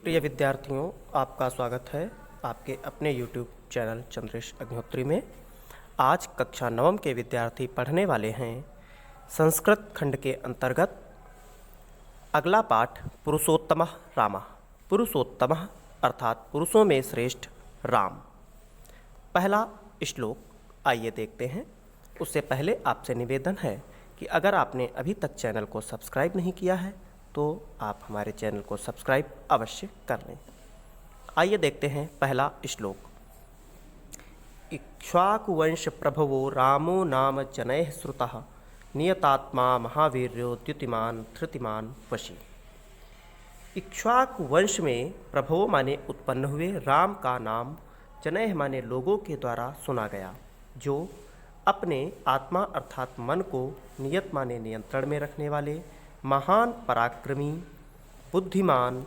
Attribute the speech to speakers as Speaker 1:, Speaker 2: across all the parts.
Speaker 1: प्रिय विद्यार्थियों, आपका स्वागत है आपके अपने YouTube चैनल चंद्रेश अग्निहोत्री में। आज कक्षा नवम के विद्यार्थी पढ़ने वाले हैं संस्कृत खंड के अंतर्गत अगला पाठ पुरुषोत्तमः रामः। पुरुषोत्तमः अर्थात पुरुषों में श्रेष्ठ राम। पहला श्लोक आइए देखते हैं। उससे पहले आपसे निवेदन है कि अगर आपने अभी तक चैनल को सब्सक्राइब नहीं किया है तो आप हमारे चैनल को सब्सक्राइब अवश्य कर लें। आइए देखते हैं पहला श्लोक। इक्ष्वाकुवंश प्रभवो रामो नाम जनैः श्रुतः नियतात्मा महावीर्यो द्युतिमान धृतिमान वशी। इक्ष्वाकु वंश में प्रभवो माने उत्पन्न हुए, राम का नाम जनैः माने लोगों के द्वारा सुना गया, जो अपने आत्मा अर्थात मन को नियत माने नियंत्रण में रखने वाले, महान पराक्रमी, बुद्धिमान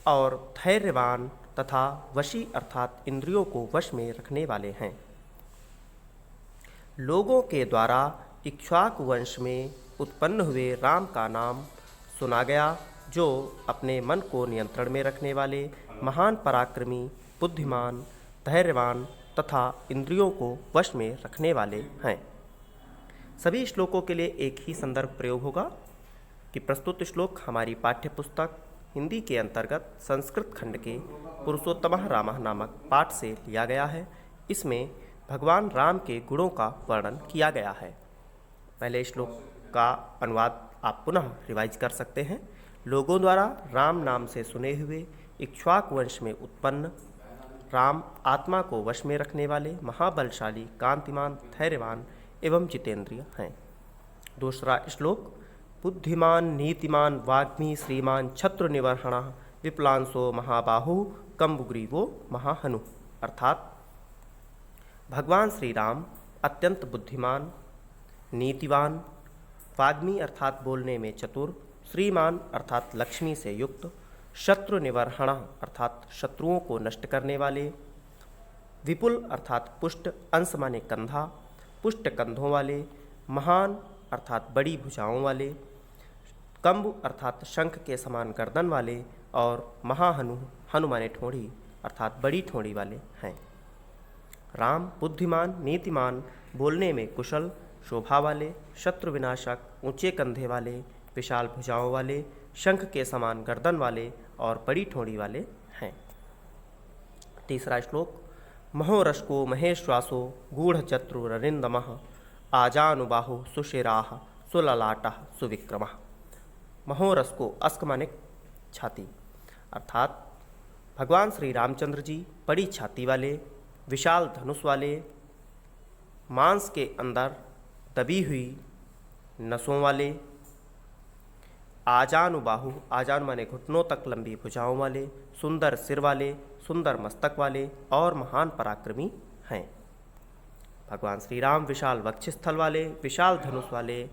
Speaker 1: और धैर्यवान तथा वशी अर्थात इंद्रियों को वश में रखने वाले हैं। लोगों के द्वारा इक्ष्वाकु वंश में उत्पन्न हुए राम का नाम सुना गया, जो अपने मन को नियंत्रण में रखने वाले, महान पराक्रमी, बुद्धिमान, धैर्यवान तथा इंद्रियों को वश में रखने वाले हैं। सभी श्लोकों के लिए एक ही संदर्भ प्रयोग होगा कि प्रस्तुत श्लोक हमारी पाठ्य पुस्तक हिंदी के अंतर्गत संस्कृत खंड के पुरुषोत्तमः रामः नामक पाठ से लिया गया है। इसमें भगवान राम के गुणों का वर्णन किया गया है। पहले श्लोक का अनुवाद आप पुनः रिवाइज कर सकते हैं। लोगों द्वारा राम नाम से सुने हुए इक्ष्वाकु वंश में उत्पन्न राम आत्मा को वश में रखने वाले, महाबलशाली, कांतिमान, धैर्यवान एवं जितेंद्रिय हैं। दूसरा श्लोक। बुद्धिमान नीतिमान वाग्मी श्रीमान छत्र निवर्हणः विप्लांसो महाबाहु कम्बुग्रीवो महाहनु। अर्थात भगवान श्री राम अत्यंत बुद्धिमान, नीतिवान, वाग्मी अर्थात बोलने में चतुर, श्रीमान अर्थात लक्ष्मी से युक्त, शत्रु निवर्हण अर्थात शत्रुओं को नष्ट करने वाले, विपुल अर्थात पुष्ट, अंश माने कंधा, पुष्ट कंधों वाले, महान अर्थात बड़ी भुजाओं वाले, कम्ब अर्थात शंख के समान गर्दन वाले और महाहनु, हनु माने ठोड़ी अर्थात बड़ी ठोड़ी वाले हैं। राम बुद्धिमान, नीतिमान, बोलने में कुशल, शोभा वाले, शत्रु विनाशक, ऊंचे कंधे वाले, विशाल भुजाओं वाले, शंख के समान गर्दन वाले और बड़ी ठोड़ी वाले हैं। तीसरा श्लोक। महोरश्को महेश्वासो गूढ़चत्रुररिन्दमः आजानुबाहु सुशिराः सुललाटः सुविक्रमः। महोरश्को अस्क माने छाती अर्थात भगवान श्री रामचंद्र जी बड़ी छाती वाले, विशाल धनुष वाले, मांस के अंदर दबी हुई नसों वाले, आजानुबाहु, आजान माने घुटनों तक लंबी भुजाओं वाले, सुंदर सिर वाले, सुंदर मस्तक वाले और महान पराक्रमी हैं। भगवान श्री राम विशाल वक्षस्थल वाले, विशाल धनुष वाले,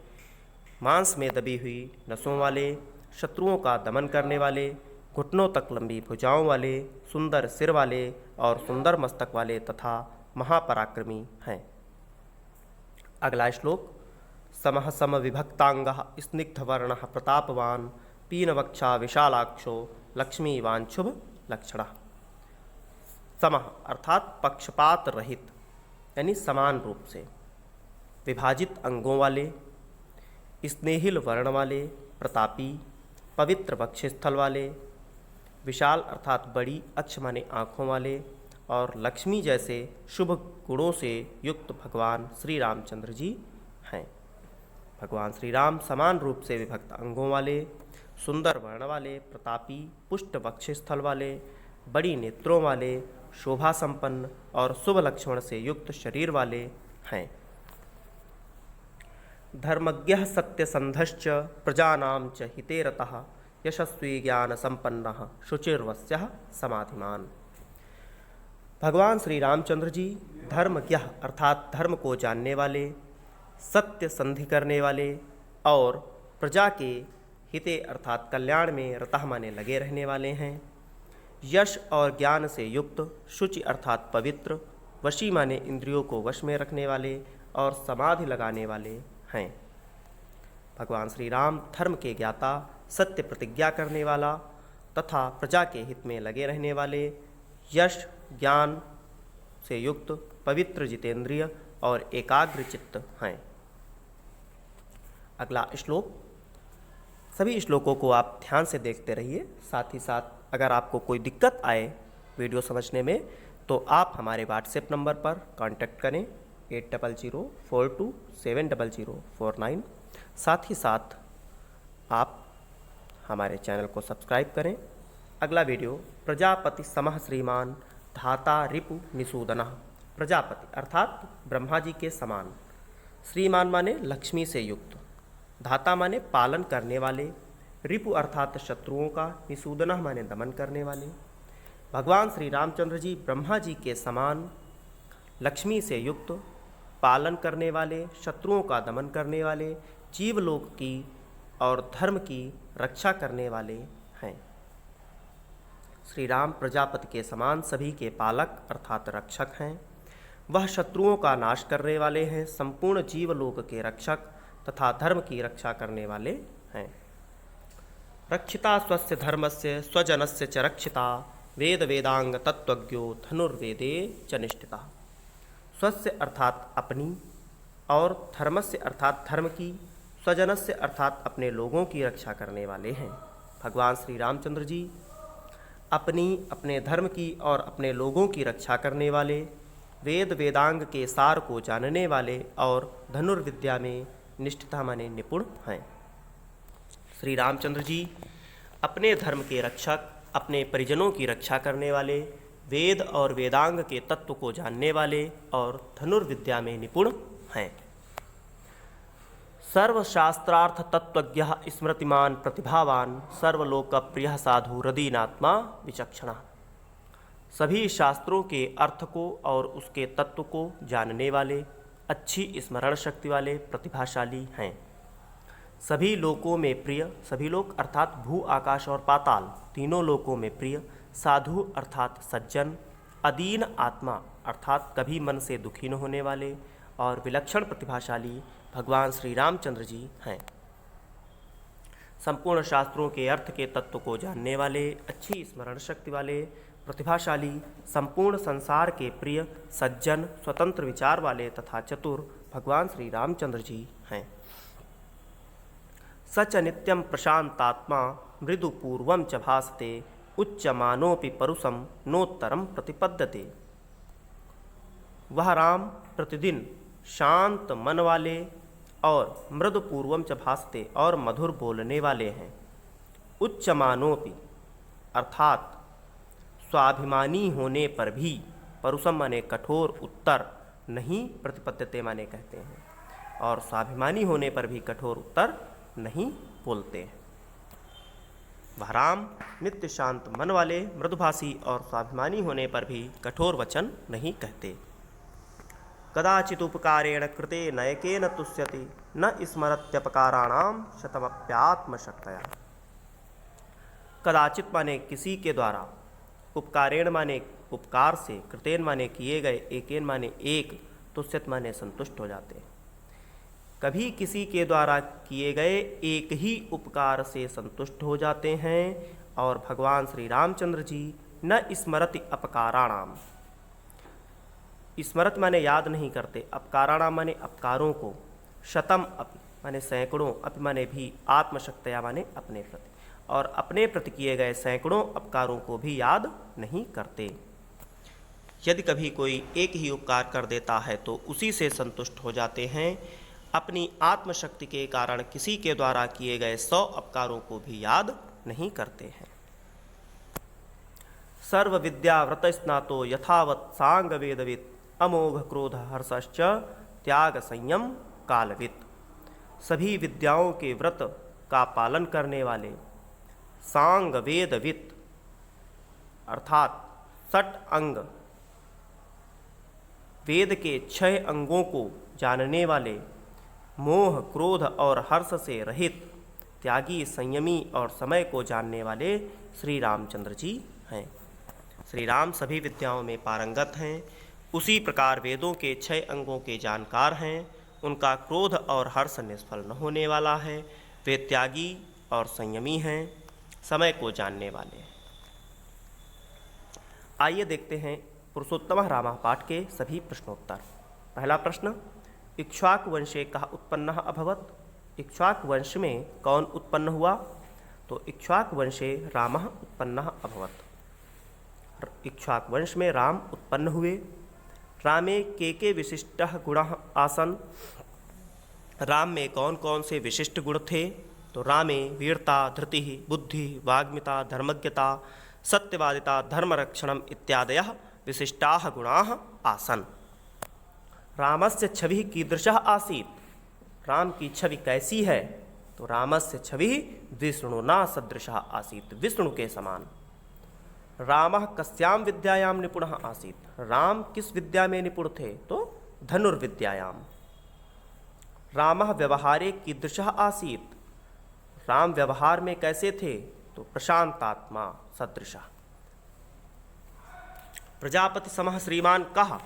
Speaker 1: मांस में दबी हुई नसों वाले, शत्रुओं का दमन करने वाले, घुटनों तक लंबी भुजाओं वाले, सुंदर सिर वाले और सुंदर मस्तक वाले तथा महापराक्रमी हैं। अगला श्लोक। समः समविभक्तांगः स्निग्धवर्णः प्रतापवान पीनवक्षा विशालाक्षो लक्ष्मीवांशुभ लक्षणः। समः अर्थात पक्षपात रहित यानी समान रूप से, विभाजित अंगों वाले, स्नेहिल वर्ण वाले, प्रतापी, पवित्र वक्षस्थल वाले, विशाल अर्थात बड़ी, अक्ष माने आँखों वाले और लक्ष्मी जैसे शुभ गुणों से युक्त भगवान श्री रामचंद्र जी हैं। भगवान श्री राम समान रूप से विभक्त अंगों वाले, सुंदर वर्ण वाले, प्रतापी, पुष्ट वक्षस्थल वाले, बड़ी नेत्रों वाले, शोभा संपन्न और शुभ लक्षण से युक्त शरीर वाले हैं। धर्मज्ञः सत्यसंधश्च प्रजानां च हिते रतः यशस्वी ज्ञान संपन्नः शुचिर्वस्यः समाधिमान। भगवान श्री रामचंद्र जी धर्मज्ञ अर्थात धर्म को जानने वाले, सत्य संधि करने वाले और प्रजा के हिते अर्थात कल्याण में रतः माने लगे रहने वाले हैं। यश और ज्ञान से युक्त, शुचि अर्थात पवित्र, वशी माने इंद्रियों को वश में रखने वाले और समाधि लगाने वाले हैं। भगवान श्री राम धर्म के ज्ञाता, सत्य प्रतिज्ञा करने वाला, तथा प्रजा के हित में लगे रहने वाले, यश ज्ञान से युक्त, पवित्र, जितेंद्रिय और एकाग्र चित्त हैं। अगला श्लोक। सभी श्लोकों को आप ध्यान से देखते रहिए। साथ ही साथ अगर आपको कोई दिक्कत आए वीडियो समझने में तो आप हमारे व्हाट्सएप नंबर पर कांटेक्ट करें 8002470049। साथ ही साथ आप हमारे चैनल को सब्सक्राइब करें। अगला वीडियो, प्रजापति समः श्रीमान धाता रिपु निषूदनः। प्रजापति अर्थात ब्रह्मा जी के समान, श्रीमान माने लक्ष्मी से युक्त, धाता माने पालन करने वाले, रिपु अर्थात शत्रुओं का, निषूदनः माने दमन करने वाले। भगवान श्री रामचंद्र जी ब्रह्मा जी के समान, लक्ष्मी से युक्त, पालन करने वाले, शत्रुओं का दमन करने वाले, जीवलोक की और धर्म की रक्षा करने वाले हैं। श्री राम प्रजापति के समान सभी के पालक अर्थात रक्षक हैं। वह शत्रुओं का नाश करने वाले हैं, संपूर्ण जीवलोक के रक्षक तथा धर्म की रक्षा करने वाले हैं। रक्षिता स्वस्य धर्मस्य स्वजनस्य च रक्षिता, वेद वेदांग तत्वज्ञो धनुर्वेदे च निष्ठिता। स्वस्य अर्थात अपनी, और धर्मस्य अर्थात धर्म की, स्वजनस्य अर्थात अपने लोगों की रक्षा करने वाले हैं। भगवान श्री रामचंद्र जी अपनी, अपने धर्म की और अपने लोगों की रक्षा करने वाले, वेद वेदांग के सार को जानने वाले और धनुर्विद्या में निष्ठता माने निपुण हैं। श्री रामचंद्र जी अपने धर्म के रक्षक, अपने परिजनों की रक्षा करने वाले, वेद और वेदांग के तत्व को जानने वाले और धनुर्विद्या में निपुण हैं। सर्वशास्त्रार्थ तत्वज्ञ स्मृतिमान प्रतिभावान, सर्वलोक प्रिय साधु हृदीनात्मा विचक्षणा। सभी शास्त्रों के अर्थ को और उसके तत्व को जानने वाले, अच्छी स्मरण शक्ति वाले, प्रतिभाशाली हैं। सभी लोकों में प्रिय, सभी लोक अर्थात भू आकाश और पाताल तीनों लोकों में प्रिय, साधु अर्थात सज्जन, अदीन आत्मा अर्थात कभी मन से दुखी न होने वाले और विलक्षण प्रतिभाशाली भगवान श्री रामचंद्र जी हैं। संपूर्ण शास्त्रों के अर्थ के तत्व को जानने वाले, अच्छी स्मरण शक्ति वाले, प्रतिभाशाली, संपूर्ण संसार के प्रिय, सज्जन, स्वतंत्र विचार वाले तथा चतुर भगवान श्री रामचंद्र जी हैं। सच नित्यम प्रशांतात्मा मृदुपूर्वम च भासते, उच्चमानोपि परुषम नोत्तरम प्रतिपद्यते। वह राम प्रतिदिन शांत मन वाले और मृदुपूर्वम च भासते और मधुर बोलने वाले हैं। उच्चमानोपि अर्थात स्वाभिमानी होने पर भी, परुषम माने कठोर, उत्तर नहीं, प्रतिपद्यते माने कहते हैं, और स्वाभिमानी होने पर भी कठोर उत्तर नहीं बोलते हैं। वह राम नित्य शांत मन वाले, मृदुभाषी और स्वाभिमानी होने पर भी कठोर वचन नहीं कहते। कदाचित उपकारेण कृते नयकेन तुष्यति, न स्मरत्यपकाराणाम शतमप्यात्मशक्तया। कदाचित माने किसी के द्वारा, उपकारेण माने उपकार से, कृतेन माने किए गए, एकेन माने एक, तुष्यत माने संतुष्ट हो जाते हैं। कभी किसी के द्वारा किए गए एक ही उपकार से संतुष्ट हो जाते हैं। और भगवान श्री रामचंद्र जी न स्मरति अपकाराणाम, स्मरत माने याद नहीं करते, अपकाराणाम माने अपकारों को, शतम अपि माने सैकड़ों, अपि माने भी, आत्मशक्तया माने अपने प्रति, और अपने प्रति किए गए सैकड़ों अपकारों को भी याद नहीं करते। यदि कभी कोई एक ही उपकार कर देता है तो उसी से संतुष्ट हो जाते हैं। अपनी आत्मशक्ति के कारण किसी के द्वारा किए गए 100 अपकारों को भी याद नहीं करते हैं। सर्व विद्या व्रत स्नातो यथावत सांग वेदवित, अमोघ क्रोध हर्षश्च त्याग संयम कालवित। सभी विद्याओं के व्रत का पालन करने वाले, सांग वेदवित अर्थात 6 अंग, वेद के 6 अंगों को जानने वाले, मोह क्रोध और हर्ष से रहित, त्यागी, संयमी और समय को जानने वाले श्री रामचंद्र जी हैं। श्री राम सभी विद्याओं में पारंगत हैं। उसी प्रकार वेदों के 6 अंगों के जानकार हैं। उनका क्रोध और हर्ष निष्फल न होने वाला है। वे त्यागी और संयमी हैं समय को जानने वाले। आइए देखते हैं पुरुषोत्तमः रामः पाठ के सभी प्रश्नोत्तर। पहला प्रश्न, इक्ष्वाकु वंशे कः उत्पन्नः अभवत्? इक्ष्वाकु वंश में कौन उत्पन्न हुआ? तो इक्ष्वाकु वंशे रामः उत्पन्नः अभवत्। इक्ष्वाकु वंश में राम उत्पन्न हुए। रामे के विशिष्टः गुणः आसन्? राम में कौन कौन से विशिष्ट गुण थे? तो रामे वीरता, धृति, बुद्धि, वाग्मिता, धर्मज्ञता, सत्यवादिता, धर्मरक्षणम इत्यादयः विशिष्टाः गुणाः आसन्। रामस्य छविः कीदृशः आसीत्? राम की छवि कैसी है? तो रामस्य छविः विष्णुना सदृशः आसीत्, विष्णु के समान। रामः कस्यां विद्यायां निपुणः आसीत्? राम किस विद्या में निपुण थे? तो धनुर्विद्यायां। रामः व्यवहारे कीदृशः आसीत्? राम व्यवहार में कैसे थे? तो प्रशांतात्मा सदृशः। प्रजापति समः श्रीमान कः?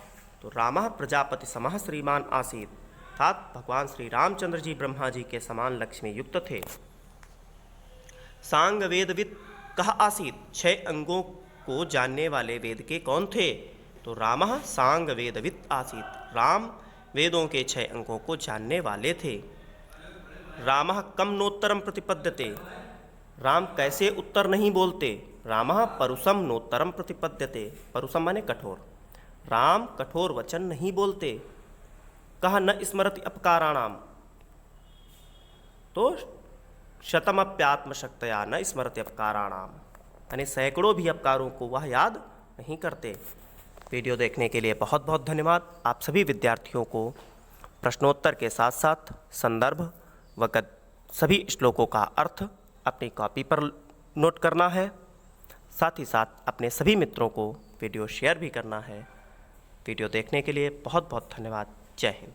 Speaker 1: तो रामः प्रजापति समः श्रीमान आसीत्, अर्थात भगवान श्री रामचंद्र जी ब्रह्मा जी के समान लक्ष्मी युक्त थे। सांग वेदविद कः आसीत्? 6 अंगों को जानने वाले वेद के कौन थे? तो रामः सांग वेदविद आसीत्, राम वेदों के 6 अंगों को जानने वाले थे। रामः कम नोत्तरम प्रतिपद्यते? राम कैसे उत्तर नहीं बोलते? रामः परुषम नोत्तरम प्रतिपद्यते, परुषम माने कठोर। राम कठोर वचन नहीं बोलते। कः न स्मरति अपकाराणाम? तो शतमप्यात्मशक्तया न स्मरति अपकाराणाम, यानी सैकड़ों भी अपकारों को वह याद नहीं करते। वीडियो देखने के लिए बहुत बहुत धन्यवाद। आप सभी विद्यार्थियों को प्रश्नोत्तर के साथ साथ संदर्भ व सभी श्लोकों का अर्थ अपनी कॉपी पर नोट करना है। साथ ही साथ अपने सभी मित्रों को वीडियो शेयर भी करना है। वीडियो देखने के लिए बहुत बहुत धन्यवाद। जय हिंद।